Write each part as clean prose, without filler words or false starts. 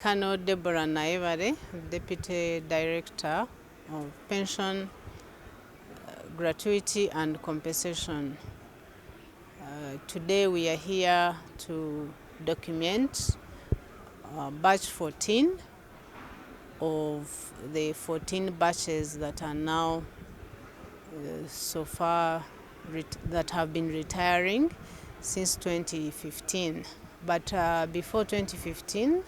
Col Deborah Nayebare, Deputy Director of Pension, Gratuity and Compensation. Today we are here to document batch 14 of the 14 batches that are now so far that have been retiring since 2015. But before 2015,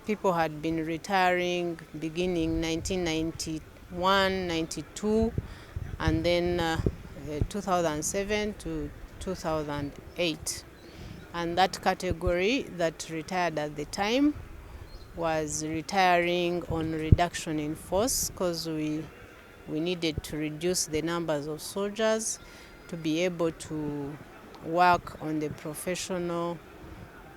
people had been retiring beginning 1991, 92, and then 2007 to 2008. And that category that retired at the time was retiring on reduction in force because we needed to reduce the numbers of soldiers to be able to work on the professional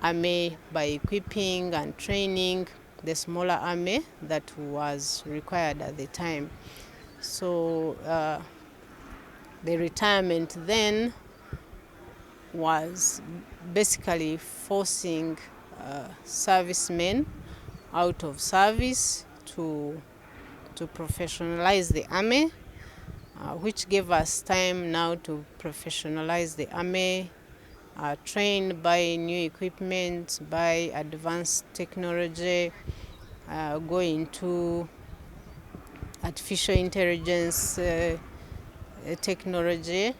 army by equipping and training the smaller army that was required at the time. So the retirement then was basically forcing servicemen out of service to professionalize the army, which gave us time now to professionalize the army, trained by new equipment, by advanced technology, go into artificial intelligence technology.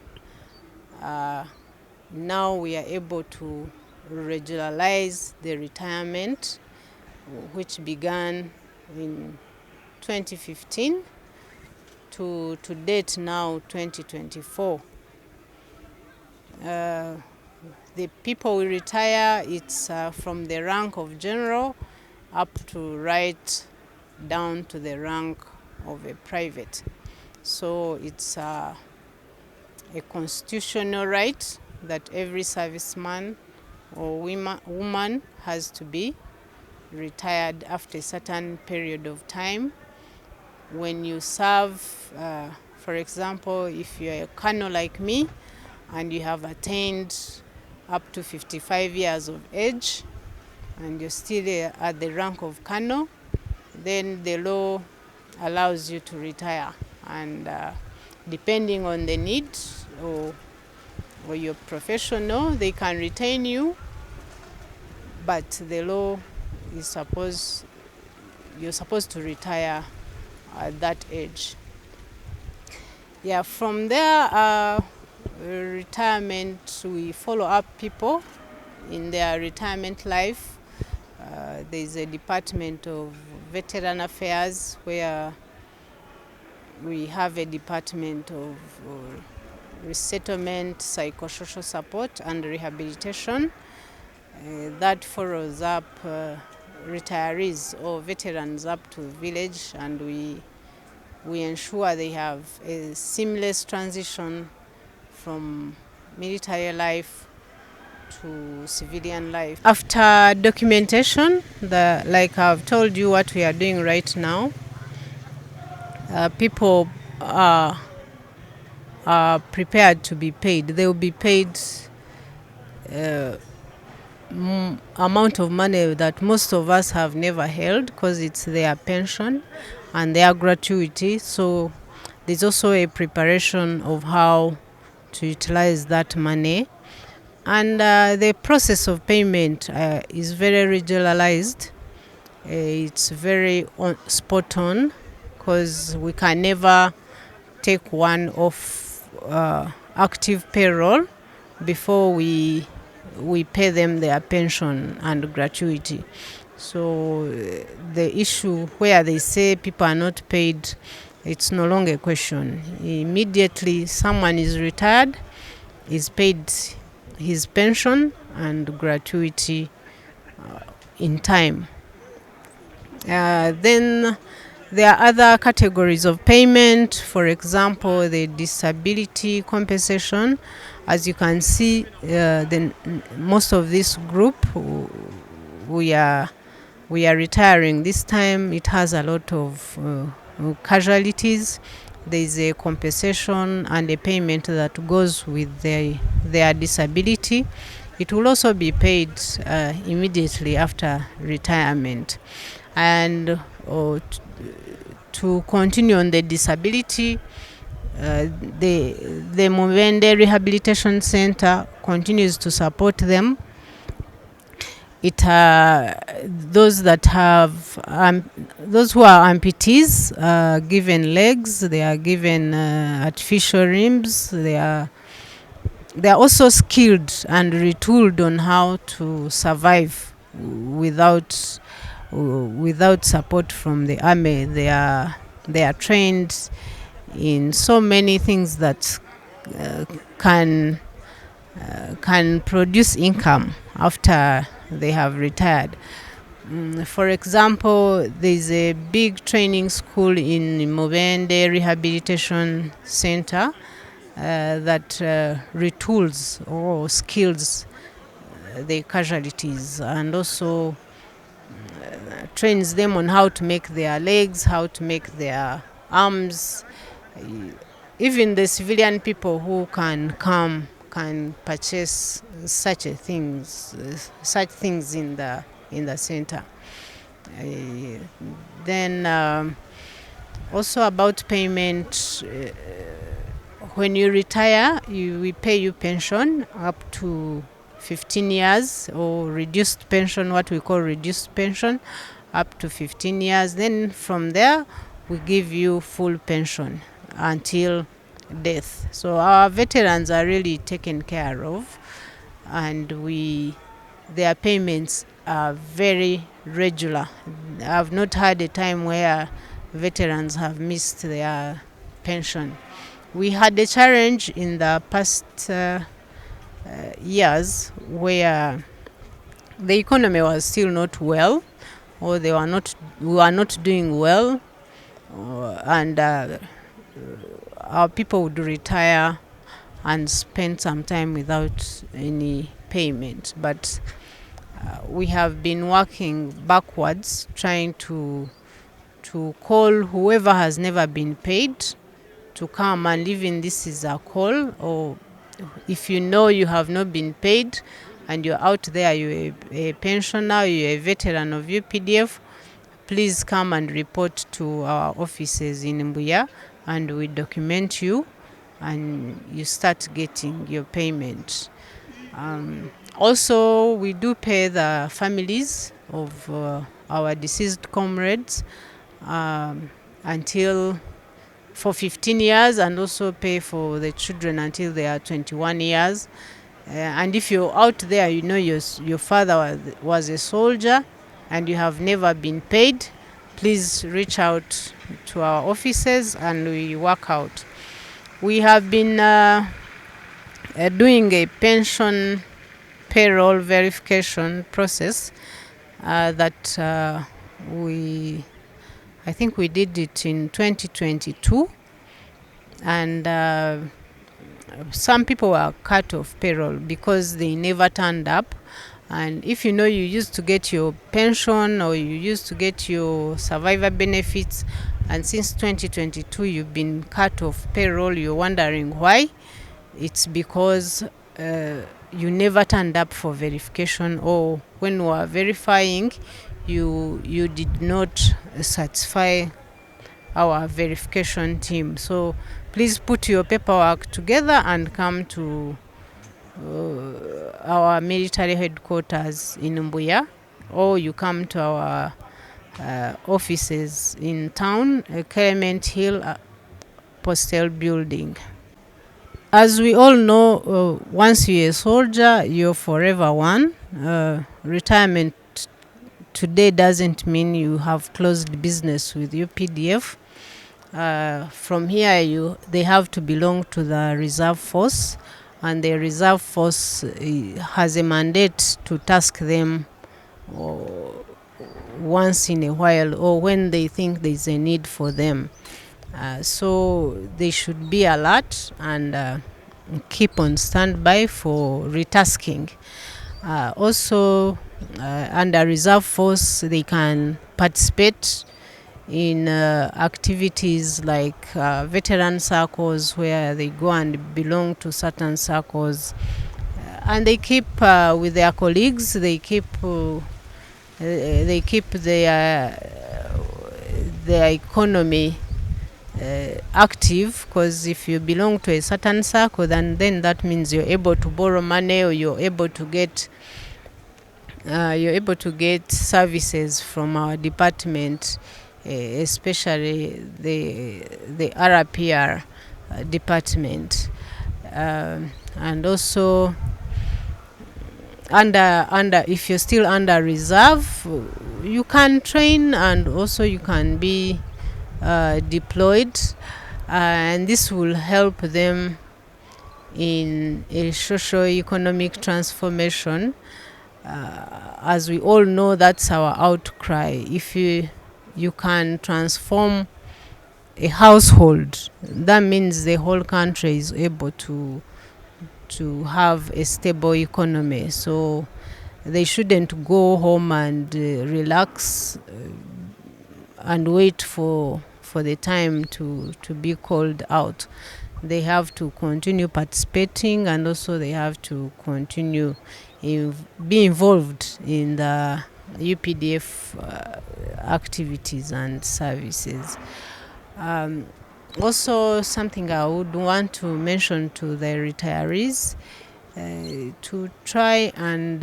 Now we are able to regularize the retirement, which began in 2015 to date now 2024. The people we retire, it's from the rank of general up to right down to the rank of a private. So it's a constitutional right that every serviceman or woman has to be retired after a certain period of time. When you serve, for example, if you're a colonel like me and you have attained up to 55 years of age and you're still at the rank of colonel, then the law allows you to retire. And depending on the need or your professional, they can retain you, but the law is you're supposed to retire at that age. Yeah, from there, retirement, we follow up people in their retirement life. There's a department of veteran affairs where we have a department of resettlement, psychosocial support and rehabilitation that follows up retirees or veterans up to village, and we ensure they have a seamless transition from military life to civilian life. After documentation, like I've told you what we are doing right now, people are prepared to be paid. They will be paid amount of money that most of us have never held because it's their pension and their gratuity. So there's also a preparation of how to utilize that money. And the process of payment is very regularized. It's very spot on because we can never take one off active payroll before we pay them their pension and gratuity. So the issue where they say people are not paid, it's no longer a question. Immediately someone is retired, is paid his pension and gratuity in time. Then there are other categories of payment, for example, the disability compensation. As you can see, most of this group, we are retiring. This time it has a lot of casualties. There is a compensation and a payment that goes with their disability. it will also be paid immediately after retirement. And to continue on the disability, the Mubende Rehabilitation Center continues to support them. Those that have those who are amputees are given legs, they are given artificial limbs, they are also skilled and retooled on how to survive without support from the army. They are trained in so many things that can produce income after they have retired. For example, there's a big training school in Mubende Rehabilitation Center that retools or skills the casualties, and also trains them on how to make their legs, how to make their arms. Even the civilian people who can come can purchase such things in the center. Then also about payment, when you retire, we pay you pension up to 15 years, or reduced pension, what we call reduced pension, up to 15 years. Then from there, we give you full pension until death. So our veterans are really taken care of, and their payments are very regular. I've not had a time where veterans have missed their pension. We had a challenge in the past years where the economy was still not well, or we were not doing well, and our people would retire and spend some time without any payment. But we have been working backwards, trying to call whoever has never been paid to come, and even this is a call. Or if you know you have not been paid and you're out there, you're a pensioner, you're a veteran of UPDF, please come and report to our offices in Mbuya, and we document you and you start getting your payment. Also, we do pay the families of our deceased comrades until for 15 years, and also pay for the children until they are 21 years. And if you're out there, you know your father was a soldier and you have never been paid, please reach out to our offices and we work out. We have been doing a pension payroll verification process that I think we did it in 2022, and some people were cut off payroll because they never turned up. And if you know you used to get your pension or you used to get your survivor benefits, and since 2022 you've been cut off payroll, you're wondering why. It's because you never turned up for verification, or when we were verifying, you did not satisfy our verification team. So please put your paperwork together and come to our military headquarters in Mbuya, or you come to our offices in town, Clement Hill Postal Building. As we all know, once you're a soldier, you're forever one. Retirement today doesn't mean you have closed business with your UPDF. From here, they have to belong to the reserve force, and the reserve force has a mandate to task them once in a while, or when they think there's a need for them. So they should be alert and keep on standby for retasking. Also, under reserve force, they can participate in activities like veteran circles, where they go and belong to certain circles, and they keep with their colleagues. They keep their economy active, because if you belong to a certain circle, then that means you're able to borrow money, or you're able to get services from our department, especially the RPR department, and also under if you're still under reserve, you can train, and also you can be deployed, and this will help them in a socio-economic transformation. As we all know, that's our outcry. If you can transform a household, that means the whole country is able to have a stable economy. So they shouldn't go home and relax and wait for the time to be called out. They have to continue participating, and also they have to continue be involved in the UPDF activities and services. Also, something I would want to mention to the retirees, to try and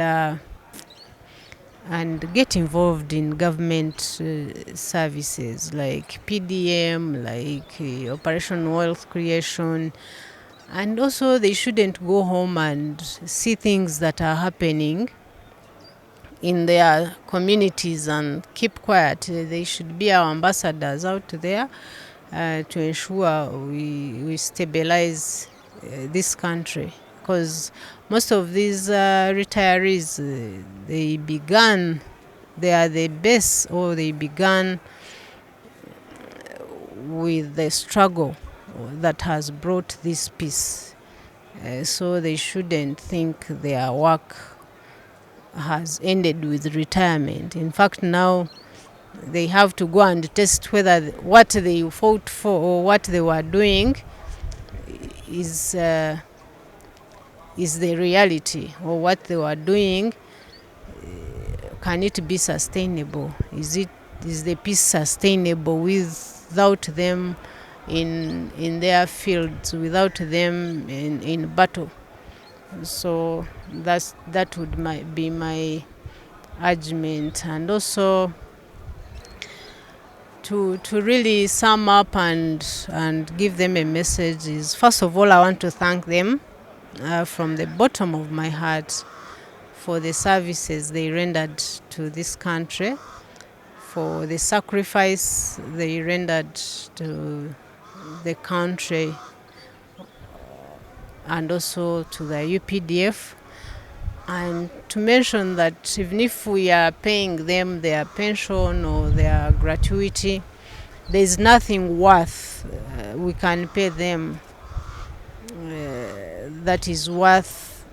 get involved in government services like PDM, like Operation Wealth Creation. And also they shouldn't go home and see things that are happening in their communities and keep quiet. They should be our ambassadors out there to ensure we stabilize this country, because most of these retirees, they are the best, or they began with the struggle that has brought this peace. So they shouldn't think their work has ended with retirement. In fact, now they have to go and test whether what they fought for or what they were doing is the reality, or what they were doing, can it be sustainable? Is the peace sustainable without them in their fields, without them in battle? So that would be my argument. And also to really sum up and give them a message is, first of all, I want to thank them from the bottom of my heart for the services they rendered to this country, for the sacrifice they rendered to the country, and also to the UPDF. And to mention that even if we are paying them their pension or their gratuity, there is nothing worth we can pay them that is worth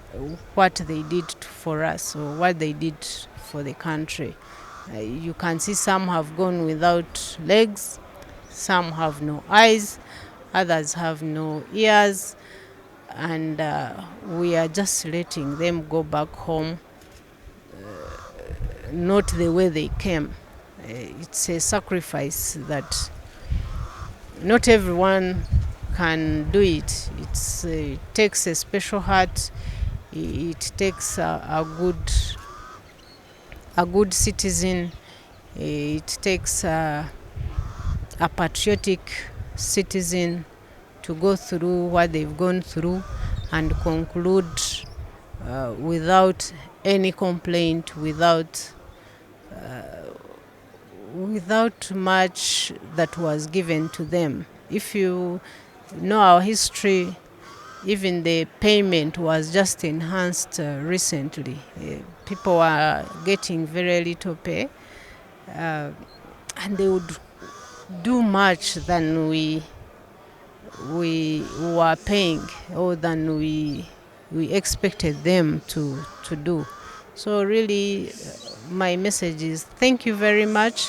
what they did for us, or what they did for the country. You can see some have gone without legs, some have no eyes, others have no ears, and we are just letting them go back home, not the way they came. It's a sacrifice that not everyone can do it. It takes a special heart. It takes a good citizen. It takes a patriotic citizen to go through what they've gone through and conclude without any complaint, without much that was given to them. If you know our history, even the payment was just enhanced recently. People are getting very little pay, and they would do much than we were paying, or than we expected them to do. So really, my message is thank you very much.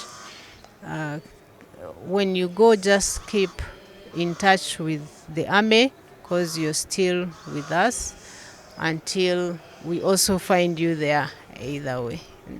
When you go, just keep in touch with the army, because you're still with us until we also find you there either way.